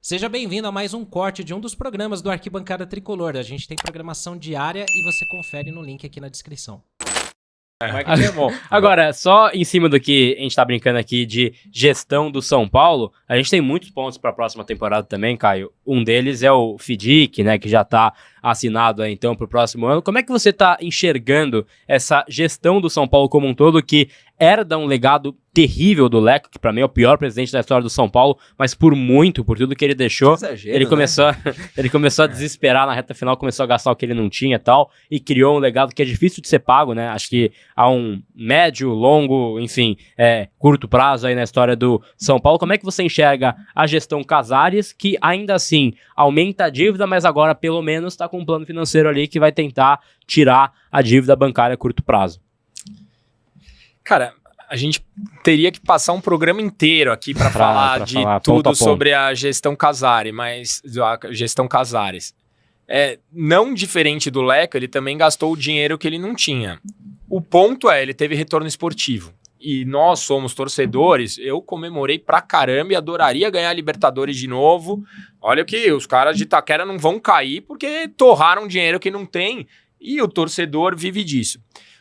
Seja bem-vindo a mais um corte de um dos programas do Arquibancada Tricolor. A gente tem programação diária e você confere no link aqui na descrição. Agora, só em cima do que a gente tá brincando aqui de gestão do São Paulo, a gente tem muitos pontos para a próxima temporada também, Caio. Um deles é o FIDIC, né, que já tá assinado aí, então, pro próximo ano. Como é que você tá enxergando essa gestão do São Paulo como um todo, que herda um legado terrível do Leco, que pra mim é o pior presidente da história do São Paulo, mas por tudo que ele deixou, Exagero, ele começou a desesperar na reta final, começou a gastar o que ele não tinha e tal, e criou um legado que é difícil de ser pago, né? Acho que há um médio, longo, enfim, curto prazo aí na história do São Paulo. Como é que você enxerga a gestão Casares, que ainda assim aumenta a dívida, mas agora pelo menos tá com um plano financeiro ali que vai tentar tirar a dívida bancária a curto prazo? Cara, a gente teria que passar um programa inteiro aqui para falar de tudo sobre a gestão Casares, mas a gestão Casares. Não diferente do Leco, ele também gastou o dinheiro que ele não tinha. O ponto ele teve retorno esportivo. E nós somos torcedores, eu comemorei pra caramba e adoraria ganhar a Libertadores de novo. Olha que os caras de Itaquera não vão cair porque torraram dinheiro que não tem e o torcedor vive disso.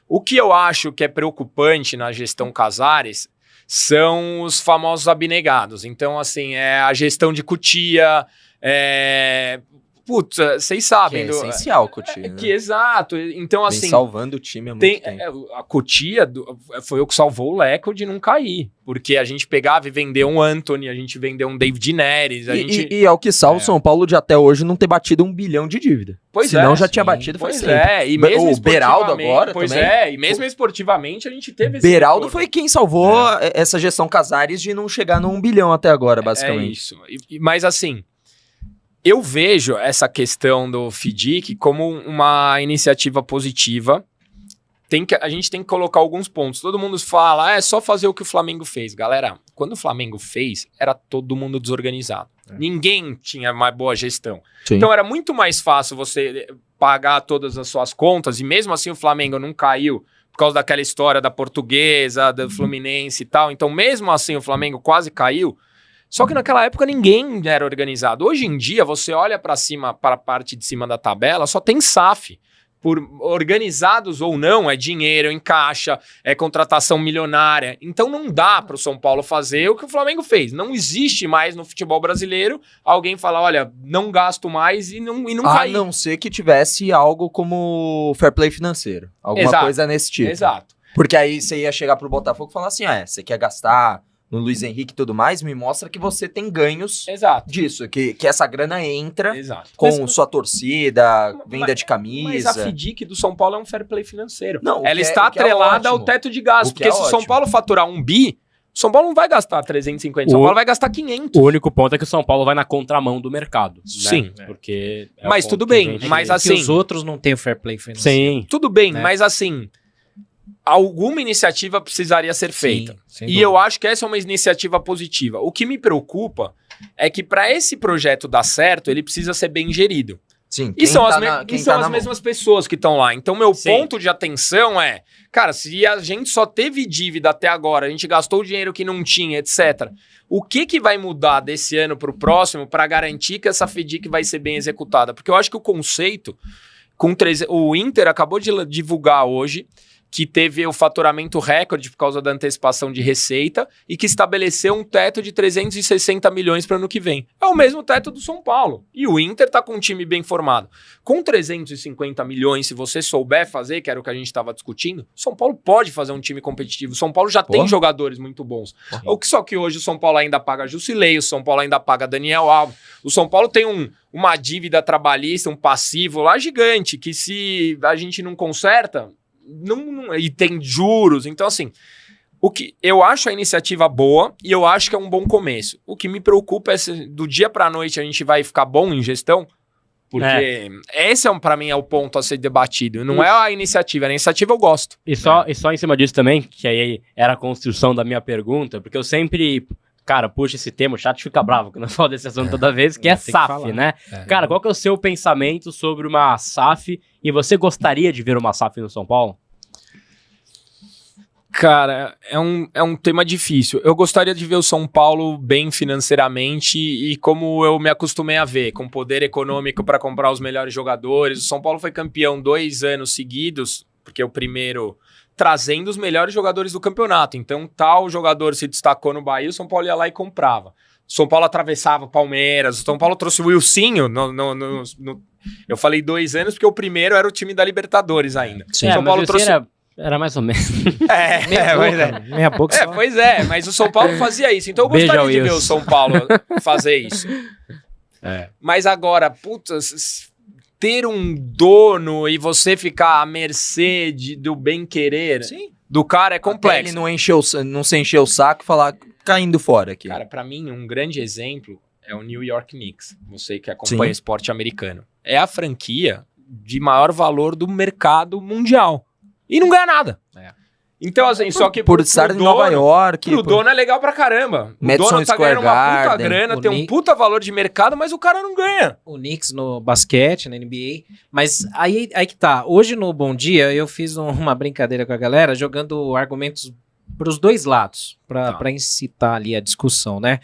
O que eu acho que é preocupante na gestão Casares são os famosos abnegados. Então, assim, a gestão de Cotia, Putz, vocês sabem. Que é essencial, Cotia. Né? Exato. Então, assim. Vem salvando o time há muito tempo. A Cotia foi o que salvou o Leco de não cair. Porque a gente pegava e vendeu um Antony, a gente vendeu um David Neres. E é o que salva o São Paulo de até hoje não ter batido 1 bilhão de dívida. Senão já tinha batido faz tempo. E mesmo o Beraldo agora também. E mesmo esportivamente a gente teve esse Beraldo foi quem salvou essa gestão Casares de não chegar no 1 bilhão até agora, basicamente. É isso. Mas assim. Eu vejo essa questão do FIDIC como uma iniciativa positiva. A gente tem que colocar alguns pontos. Todo mundo fala, é só fazer o que o Flamengo fez. Galera, quando o Flamengo fez, era todo mundo desorganizado. Ninguém tinha mais boa gestão. Sim. Então era muito mais fácil você pagar todas as suas contas, e mesmo assim o Flamengo não caiu por causa daquela história da Portuguesa, do Fluminense e tal. Então mesmo assim o Flamengo quase caiu. Só que naquela época ninguém era organizado. Hoje em dia, você olha para cima, para a parte de cima da tabela, só tem SAF. Por organizados ou não, é dinheiro em caixa, é contratação milionária. Então não dá para o São Paulo fazer o que o Flamengo fez. Não existe mais no futebol brasileiro alguém falar, olha, não gasto mais e não cair. A não ser que tivesse algo como fair play financeiro. Alguma coisa nesse tipo. Exato. Porque aí você ia chegar pro Botafogo e falar assim, você quer gastar no Luiz Henrique e tudo mais, me mostra que você tem ganhos disso, que essa grana entra com sua torcida, venda de camisa. Mas a FIDIC do São Paulo é um fair play financeiro. Não, ela está atrelada ao teto de gasto, porque se o São Paulo faturar 1 bi, o São Paulo não vai gastar 350, o São Paulo vai gastar 500. O único ponto é que o São Paulo vai na contramão do mercado. Sim. Né? Porque mas tudo bem, mas assim... os outros não têm o fair play financeiro. Sim. Tudo bem, mas assim... Alguma iniciativa precisaria ser feita. Sim, e eu acho que essa é uma iniciativa positiva. O que me preocupa é que para esse projeto dar certo, ele precisa ser bem gerido. Sim, e são as mesmas pessoas que estão lá. Então, meu ponto de atenção é... Cara, se a gente só teve dívida até agora, a gente gastou o dinheiro que não tinha, etc. O que vai mudar desse ano para o próximo para garantir que essa FIDIC vai ser bem executada? Porque eu acho que o conceito... O Inter acabou de divulgar hoje que teve o faturamento recorde por causa da antecipação de receita e que estabeleceu um teto de 360 milhões para o ano que vem. É o mesmo teto do São Paulo. E o Inter está com um time bem formado. Com 350 milhões, se você souber fazer, que era o que a gente estava discutindo, o São Paulo pode fazer um time competitivo. O São Paulo já tem jogadores muito bons. Só que hoje o São Paulo ainda paga Jusilei, o São Paulo ainda paga Daniel Alves. O São Paulo tem uma dívida trabalhista, um passivo lá gigante, que se a gente não conserta... e tem juros, então assim, eu acho a iniciativa boa e eu acho que é um bom começo. O que me preocupa é se do dia pra noite a gente vai ficar bom em gestão, porque esse pra mim é o ponto a ser debatido, não é a iniciativa eu gosto. E só em cima disso também, que aí era a construção da minha pergunta, porque eu sempre... Cara, puxa esse tema, o chat fica bravo quando eu falo desse assunto toda vez, que é SAF, né? Cara, qual que é o seu pensamento sobre uma SAF e você gostaria de ver uma SAF no São Paulo? Cara, é um tema difícil. Eu gostaria de ver o São Paulo bem financeiramente e como eu me acostumei a ver, com poder econômico para comprar os melhores jogadores. O São Paulo foi campeão 2 anos seguidos, porque o primeiro trazendo os melhores jogadores do campeonato. Então, tal jogador se destacou no Bahia, o São Paulo ia lá e comprava. O São Paulo atravessava o Palmeiras, o São Paulo trouxe o Wilsinho. Eu falei 2 anos porque o primeiro era o time da Libertadores ainda. Sim, o São Paulo trouxe... Era mais ou menos. Meia boca só. Pois é, mas o São Paulo fazia isso. Então eu gostaria de ver o São Paulo fazer isso. Mas agora, putz, ter um dono e você ficar à mercê do bem-querer do cara é complexo. Até ele não se encher o saco e falar caindo fora aqui. Cara, pra mim, um grande exemplo é o New York Knicks. Você que acompanha esporte americano. É a franquia de maior valor do mercado mundial. E não ganha nada. Então, assim, só que por estar em Nova York. Pro dono é legal pra caramba. O dono tá ganhando uma puta grana, tem um puta valor de mercado, mas o cara não ganha. O Knicks no basquete, na NBA. Mas aí que tá. Hoje no Bom Dia, eu fiz uma brincadeira com a galera, jogando argumentos pros dois lados, pra incitar ali a discussão, né?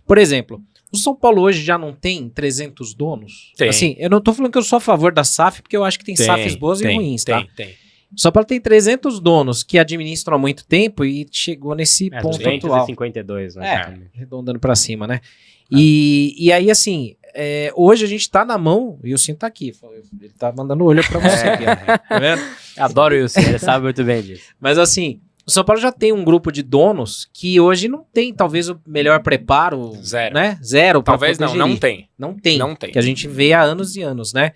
Por exemplo, o São Paulo hoje já não tem 300 donos? Tem. Assim, eu não tô falando que eu sou a favor da SAF, porque eu acho que tem SAFs boas e ruins, tá? Tem. São Paulo tem 300 donos que administram há muito tempo e chegou nesse ponto 252, atual. Né? Arredondando pra cima, né? E aí, assim, hoje a gente tá na mão, e o Wilson tá aqui, ele tá mandando olho pra você aqui, tá vendo? Adoro o Wilson, ele sabe muito bem disso. Mas assim, o São Paulo já tem um grupo de donos que hoje não tem, talvez, o melhor preparo. Zero. Né? Zero. Talvez não tem. Não tem. Que a gente vê há anos e anos, né?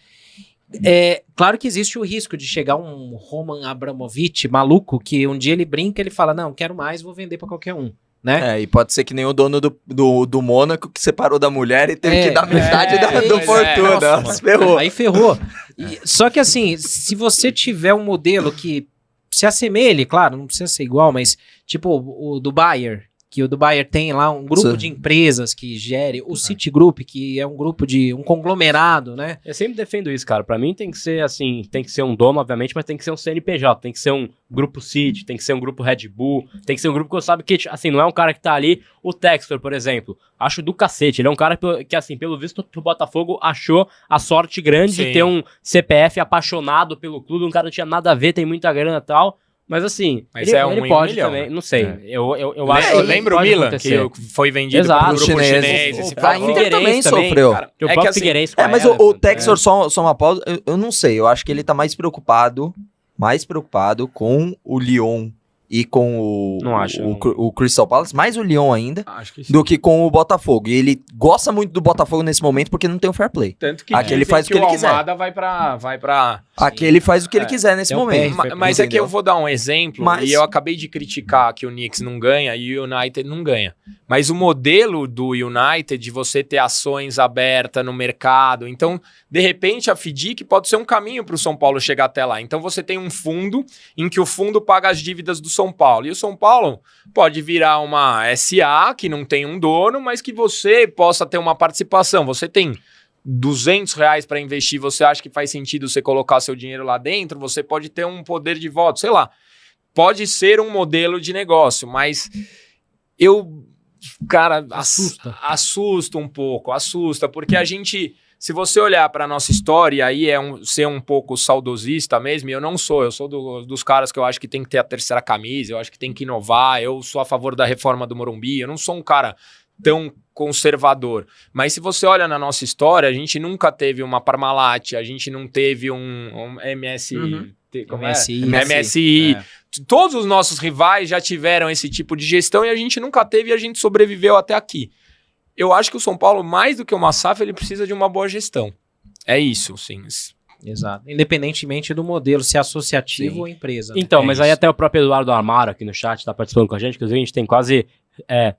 Claro que existe o risco de chegar um Roman Abramovich maluco que um dia ele brinca, ele fala, não, quero mais, vou vender pra qualquer um, né? E pode ser que nem o dono do Mônaco que separou da mulher e teve que dar metade do fortuna. Ferrou. Aí ferrou. Só que assim, se você tiver um modelo que se assemelhe, claro, não precisa ser igual, mas tipo o do Bayer, que o do Bayer tem lá um grupo de empresas que gere, o Citigroup, que é um grupo de um conglomerado, né? Eu sempre defendo isso, cara. Pra mim tem que ser assim, tem que ser um dono, obviamente, mas tem que ser um CNPJ, tem que ser um grupo City, tem que ser um grupo Red Bull, tem que ser um grupo que eu sabe que, assim, não é um cara que tá ali, o Textor, por exemplo, acho do cacete, ele é um cara que, assim, pelo visto, o Botafogo achou a sorte grande de ter um CPF apaixonado pelo clube, um cara que não tinha nada a ver, tem muita grana e tal. Mas assim, mas ele pode milhão, também, não sei. Eu acho que lembra o Milan, que foi vendido para o grupo chinês. A Inter também sofreu. Cara, o próprio Figueirense mas o Textor, só uma pausa, eu não sei, eu acho que ele tá mais preocupado com o Lyon e com o Crystal Palace, mais o Lyon ainda, do que com o Botafogo. E ele gosta muito do Botafogo nesse momento porque não tem o fair play. Tanto que aqui ele faz o que ele quiser. Almada vai pra... Aqui ele faz o que ele quiser nesse momento. Mas é que eu vou dar um exemplo, e eu acabei de criticar que o Knicks não ganha e o United não ganha. Mas o modelo do United de você ter ações abertas no mercado, então, de repente, a FDIC pode ser um caminho para o São Paulo chegar até lá. Então você tem um fundo em que o fundo paga as dívidas do São Paulo. E o São Paulo pode virar uma SA, que não tem um dono, mas que você possa ter uma participação. Você tem R$200 para investir, você acha que faz sentido você colocar seu dinheiro lá dentro, você pode ter um poder de voto, sei lá. Pode ser um modelo de negócio, mas cara, assusta um pouco, porque a gente, se você olhar para nossa história, aí ser um pouco saudosista mesmo, e eu sou dos caras que eu acho que tem que ter a terceira camisa, eu acho que tem que inovar, eu sou a favor da reforma do Morumbi, eu não sou um cara tão conservador, mas se você olha na nossa história, a gente nunca teve uma Parmalat, a gente não teve um MSI. MSI. Todos os nossos rivais já tiveram esse tipo de gestão e a gente nunca teve e a gente sobreviveu até aqui. Eu acho que o São Paulo, mais do que uma SAF, ele precisa de uma boa gestão. É isso, sim. Exato. Independentemente do modelo, se é associativo ou empresa. Então, né? Mas aí até o próprio Eduardo Amaro aqui no chat tá participando com a gente, inclusive a gente tem quase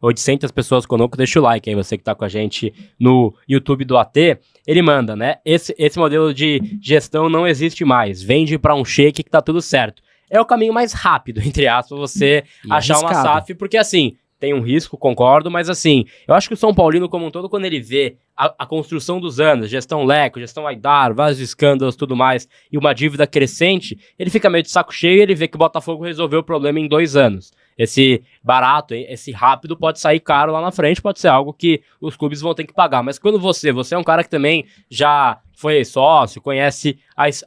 800 pessoas conosco, deixa o like aí, você que tá com a gente no YouTube do AT, ele manda, né? Esse modelo de gestão não existe mais, vende pra um cheque que tá tudo certo. É o caminho mais rápido, entre aspas, você achar uma SAF, porque assim, tem um risco, concordo, mas assim, eu acho que o São Paulino como um todo, quando ele vê a construção dos anos, gestão Leco, gestão Aidar, vários escândalos e tudo mais, e uma dívida crescente, ele fica meio de saco cheio e ele vê que o Botafogo resolveu o problema em 2 anos. Esse barato, esse rápido pode sair caro lá na frente, pode ser algo que os clubes vão ter que pagar. Mas quando você é um cara que também já foi sócio, conhece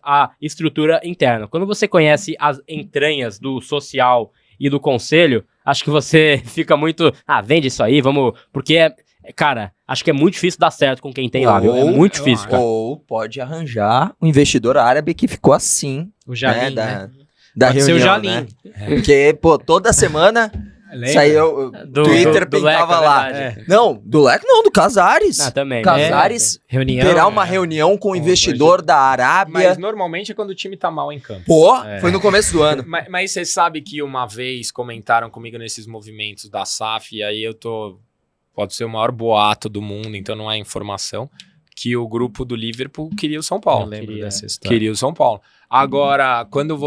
a estrutura interna. Quando você conhece as entranhas do social e do conselho, acho que você fica muito, vende isso aí, vamos, porque cara, acho que é muito difícil dar certo com quem tem lá, viu? É muito difícil, cara. Ou pode arranjar um investidor árabe que ficou assim, o Jalim, né? Da pode reunião, ser o Jalim. né? Porque, pô, toda semana saiu, o Twitter pintava lá. Não, do Leco não, do Casares. Também. Casares terá uma reunião com o investidor da Arábia. Mas normalmente é quando o time tá mal em campo. Pô, foi no começo do ano. Mas você sabe que uma vez comentaram comigo nesses movimentos da SAF, e aí pode ser o maior boato do mundo, então não é informação, que o grupo do Liverpool queria o São Paulo. Eu lembro dessa história. Queria o São Paulo. Agora, quando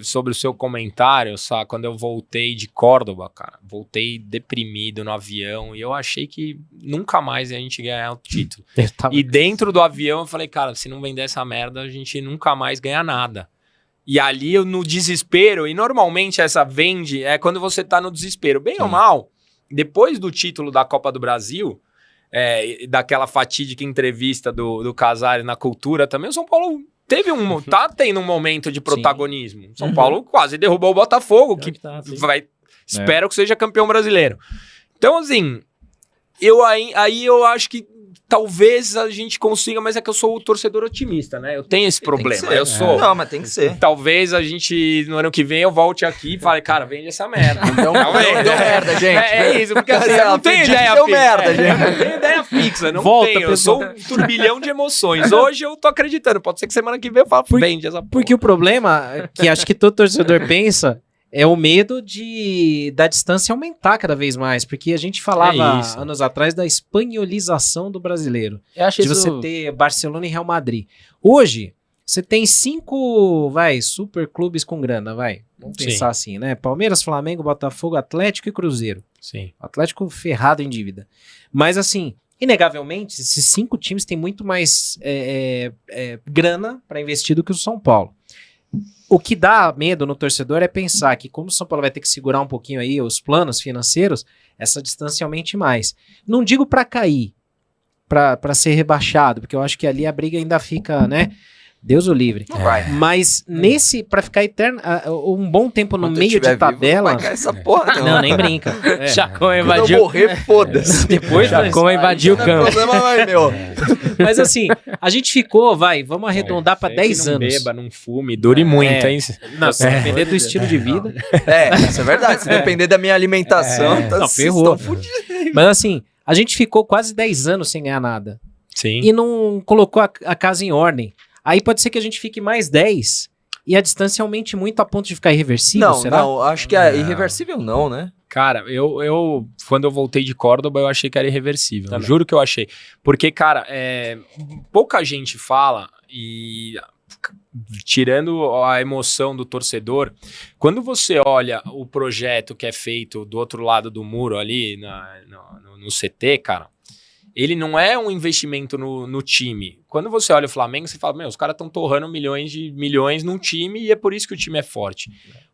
sobre o seu comentário, sabe, quando eu voltei de Córdoba, cara, voltei deprimido no avião e eu achei que nunca mais a gente ganhar o título. E dentro do avião eu falei, cara, se não vender essa merda, a gente nunca mais ganha nada. E ali eu no desespero, e normalmente essa vende é quando você tá no desespero, bem ou mal, depois do título da Copa do Brasil, daquela fatídica entrevista do Casares na Cultura também, o São Paulo tá tendo um momento de protagonismo. São Paulo quase derrubou o Botafogo, que espero que seja campeão brasileiro. Então, assim, eu acho que talvez a gente consiga, mas é que eu sou o torcedor otimista, né? Eu tenho esse problema. Eu sou. Não, mas tem que ser. Talvez a gente, no ano que vem, eu volte aqui e fale, cara, vende essa merda. Não deu merda, gente. É isso, porque assim, eu não tenho ideia fixa. Merda, gente. Não tenho ideia fixa, eu sou um turbilhão de emoções. Hoje eu tô acreditando, pode ser que semana que vem eu falo, vende essa porra. Porque o problema, que acho que todo torcedor pensa, é o medo da distância aumentar cada vez mais, porque a gente falava anos atrás da espanholização do brasileiro. Eu acho de você ter Barcelona e Real Madrid. Hoje, você tem 5, super clubes com grana, Vamos pensar assim, né? Palmeiras, Flamengo, Botafogo, Atlético e Cruzeiro. Sim. Atlético ferrado em dívida. Mas assim, inegavelmente, esses 5 times têm muito mais grana para investir do que o São Paulo. O que dá medo no torcedor é pensar que, como o São Paulo vai ter que segurar um pouquinho aí os planos financeiros, essa distância aumente mais. Não digo para cair, para ser rebaixado, porque eu acho que ali a briga ainda fica, né? Deus o livre. Mas para ficar eterno, um bom tempo no meio de tabela. Vivo, vai cair essa porra, não, nem brinca. Chacon invadiu. Quando eu morrer, foda-se. Depois Chacon invadiu o campo. Problema vai meu. Mas assim, a gente ficou, vamos arredondar para 10 anos. Não beba, não fume, dure muito, hein? Não, se depender do estilo de vida. Isso é verdade. Se depender da minha alimentação, ferrou. Mas assim, a gente ficou quase 10 anos sem ganhar nada. Sim. E não colocou a casa em ordem. Aí pode ser que a gente fique mais 10 e a distância aumente muito a ponto de ficar irreversível, será? Não, acho que é irreversível não, né? Cara, eu quando eu voltei de Córdoba, eu achei que era irreversível. Juro que eu achei. Porque, cara, pouca gente fala e tirando a emoção do torcedor, quando você olha o projeto que é feito do outro lado do muro ali no CT, cara, ele não é um investimento no time. Quando você olha o Flamengo, você fala, os caras estão torrando milhões num time e é por isso que o time é forte.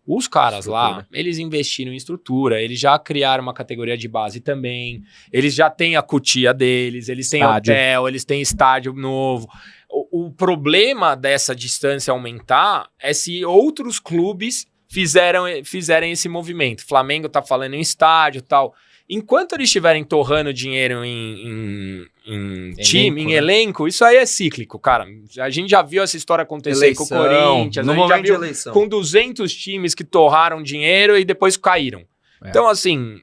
Os caras lá, eles investiram em estrutura, eles já criaram uma categoria de base também, eles já têm a cutia deles, eles têm hotel, eles têm estádio novo. O problema dessa distância aumentar é se outros clubes fizerem esse movimento. Flamengo tá falando em estádio e tal. Enquanto eles estiverem torrando dinheiro em time, em elenco, isso aí é cíclico, cara. A gente já viu essa história acontecer com o Corinthians, a gente já viu com 200 times que torraram dinheiro e depois caíram. Então, assim,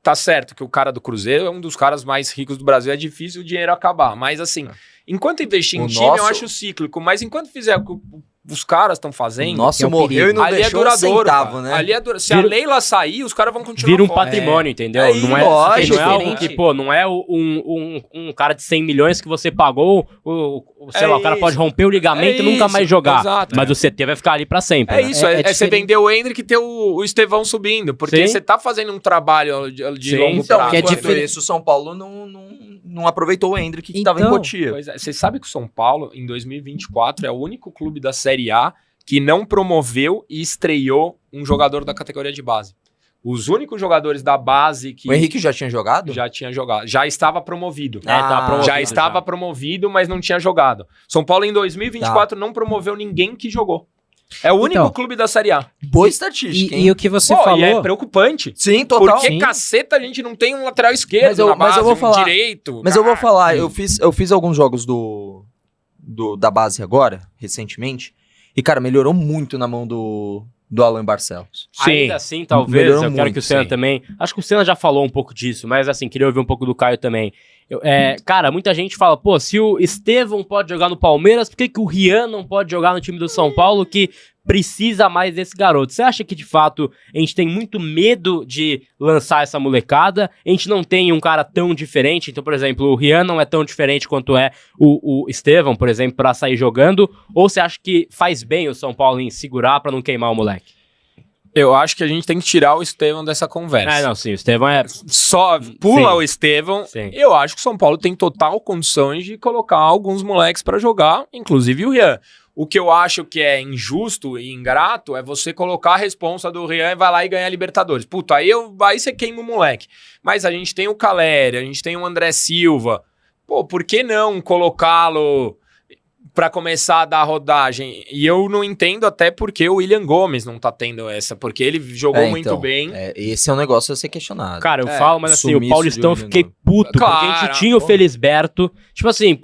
tá certo que o cara do Cruzeiro é um dos caras mais ricos do Brasil, é difícil o dinheiro acabar. Mas, assim, enquanto investir em time, eu acho cíclico. Mas enquanto fizer os caras estão fazendo... Nossa, morreu e não ali deixou centavo, né? Ali se a Leila sair, os caras vão continuar vira um patrimônio, entendeu? Não é algo que, pô, não é um cara de 100 milhões que você pagou, sei lá, o cara pode romper o ligamento e nunca mais jogar. Exato, mas o CT vai ficar ali pra sempre. É isso, você vender o Hendrick e ter o Estevão subindo, porque você tá fazendo um trabalho de longo prazo. Que é diferente. O São Paulo não aproveitou o Hendrick que estava em Cotia. Pois é, você sabe que o São Paulo, em 2024, é o único clube da Série A que não promoveu e estreou um jogador da categoria de base. Os únicos jogadores da base que... O Henrique já tinha jogado? Já tinha jogado. Já estava promovido. Já estava promovido, mas não tinha jogado. São Paulo, em 2024, não promoveu ninguém que jogou. É o único clube da Série A. Boa estatística, hein? E o que você falou... é preocupante. Sim, total. Porque caceta a gente não tem um lateral esquerdo mas eu vou falar, direito. Mas eu vou falar, eu fiz alguns jogos da base agora, recentemente, e, cara, melhorou muito na mão do Alan Barcelos. Sim. Ainda assim, talvez, eu quero que o Senna também... Acho que o Senna já falou um pouco disso, mas assim, queria ouvir um pouco do Caio também. Cara, muita gente fala, pô, se o Estevão pode jogar no Palmeiras, por que o Rian não pode jogar no time do São Paulo que precisa mais desse garoto? Você acha que, de fato, a gente tem muito medo de lançar essa molecada? A gente não tem um cara tão diferente? Então, por exemplo, o Rian não é tão diferente quanto é o Estevão, por exemplo, pra sair jogando? Ou você acha que faz bem o São Paulo em segurar pra não queimar o moleque? Eu acho que a gente tem que tirar o Estevão dessa conversa. Sim, o Estevão é... Só pula o Estevão. Sim. Eu acho que o São Paulo tem total condições de colocar alguns moleques pra jogar, inclusive o Rian. O que eu acho que é injusto e ingrato é você colocar a responsa do Rian e vai lá e ganhar a Libertadores. Puta, aí você queima o moleque. Mas a gente tem o Caleri, a gente tem o André Silva. Pô, por que não colocá-lo pra começar a dar rodagem? E eu não entendo até porque o William Gomes não tá tendo essa, porque ele jogou muito bem. Esse é um negócio a ser questionado. Cara, eu falo, mas assim, o Paulistão eu fiquei puto, porque a gente tinha o Felisberto, tipo assim,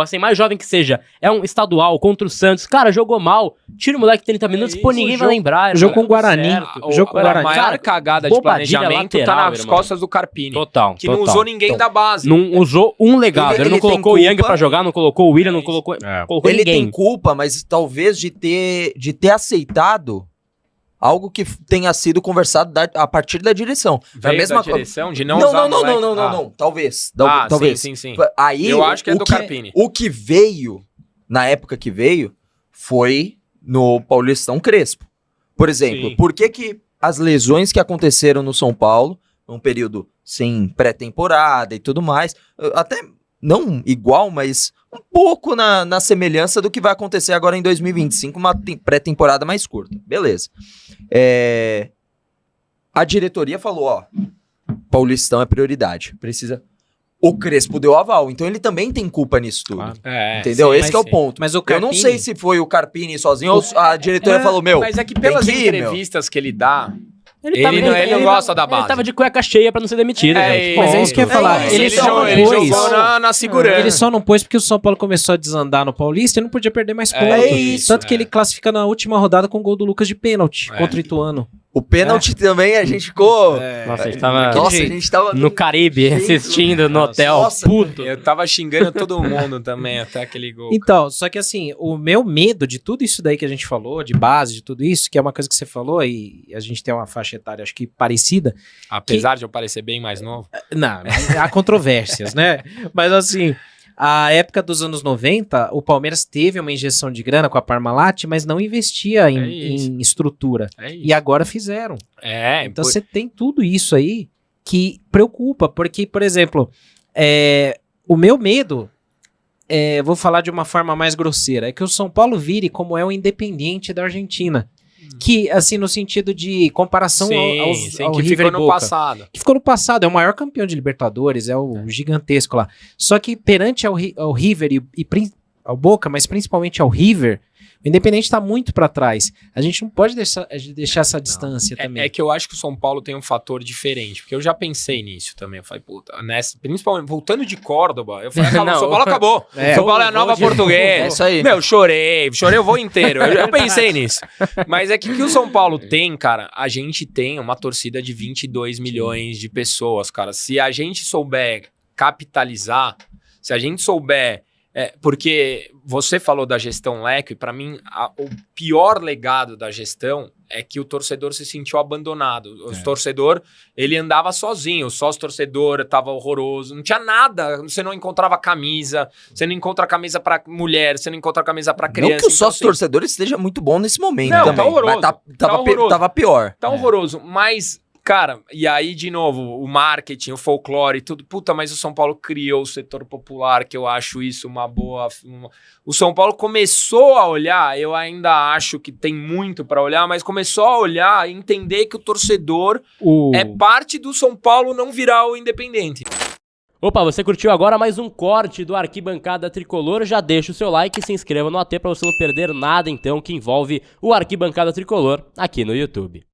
assim, mais jovem que seja, é um estadual contra o Santos, cara, jogou mal, tira o moleque 30 minutos, ninguém vai lembrar. Jogo com o Guarani. A maior cagada de planejamento lateral, tá nas costas do Carpini. Total. Que não usou ninguém da base. Não usou um legado, ele não colocou o Yang pra jogar, não colocou o William, não colocou ele ninguém. Tem culpa, mas talvez de ter aceitado algo que tenha sido conversado a partir da direção. Da mesma direção de não usar não. Talvez. Talvez. Sim. Aí, eu acho que é do Carpini. O que veio, na época que veio, foi no Paulistão Crespo. Por exemplo, por que as lesões que aconteceram no São Paulo, num período sem pré-temporada e tudo mais, até não igual, mas um pouco na semelhança do que vai acontecer agora em 2025, uma pré-temporada mais curta. Beleza. A diretoria falou, Paulistão é prioridade. Precisa... O Crespo deu aval, então ele também tem culpa nisso tudo. Claro. Entendeu? Esse que é o ponto. Mas o Carpini... Eu não sei se foi o Carpini sozinho ou a diretoria falou, Mas é que pelas entrevistas que ele dá... Ele não gosta da base. Ele tava de cueca cheia pra não ser demitido. Mas é isso que eu ia falar. Ele jogou na segurança. Ele só não pôs porque o São Paulo começou a desandar no Paulista e não podia perder mais pontos. Tanto que ele classifica na última rodada com o gol do Lucas de pênalti contra o Ituano. O pênalti também, a gente ficou... Nossa, a gente tava no Caribe, assistindo no hotel, puto. Eu tava xingando todo mundo também, até aquele gol. Então, só que assim, o meu medo de tudo isso daí que a gente falou, de base, de tudo isso, que é uma coisa que você falou, e a gente tem uma faixa etária, acho que parecida. Apesar de eu parecer bem mais novo. Não, há controvérsias, né? Mas assim... A época dos anos 90, o Palmeiras teve uma injeção de grana com a Parmalat, mas não investia em estrutura. E agora fizeram. Então você tem tudo isso aí que preocupa, porque, por exemplo, o meu medo, vou falar de uma forma mais grosseira, é que o São Paulo vire como é o Independiente da Argentina. Que, assim, no sentido de comparação ao que River ficou no passado. Que ficou no passado, é o maior campeão de Libertadores, é o gigantesco lá. Só que perante ao River e ao Boca, mas principalmente ao River, o Independente tá muito pra trás. A gente não pode deixar essa distância também. É que eu acho que o São Paulo tem um fator diferente, porque eu já pensei nisso também. Eu falei, puta, principalmente voltando de Córdoba, eu falei, o São Paulo acabou. São Paulo é a nova portuguesa. É isso aí. Meu, chorei o voo inteiro. Eu pensei nisso. Mas é que o São Paulo tem, cara, a gente tem uma torcida de 22 milhões de pessoas, cara. Se a gente souber capitalizar, se a gente souber Porque você falou da gestão Leco, e para mim o pior legado da gestão é que o torcedor se sentiu abandonado. O torcedor, ele andava sozinho, o sócio-torcedor tava horroroso, não tinha nada, você não encontrava camisa, você não encontra camisa para mulher, você não encontra camisa para criança. Não que o sócio-torcedor esteja muito bom nesse momento não, também, tá horroroso, mas tava pior. Tá horroroso, mas... Cara, e aí, de novo, o marketing, o folclore e tudo. Puta, mas o São Paulo criou o setor popular, que eu acho isso uma boa... O São Paulo começou a olhar, eu ainda acho que tem muito pra olhar, mas começou a olhar e entender que o torcedor é parte do São Paulo não virar o Independente. Opa, você curtiu agora mais um corte do Arquibancada Tricolor? Já deixa o seu like e se inscreva no AT pra você não perder nada, então, que envolve o Arquibancada Tricolor aqui no YouTube.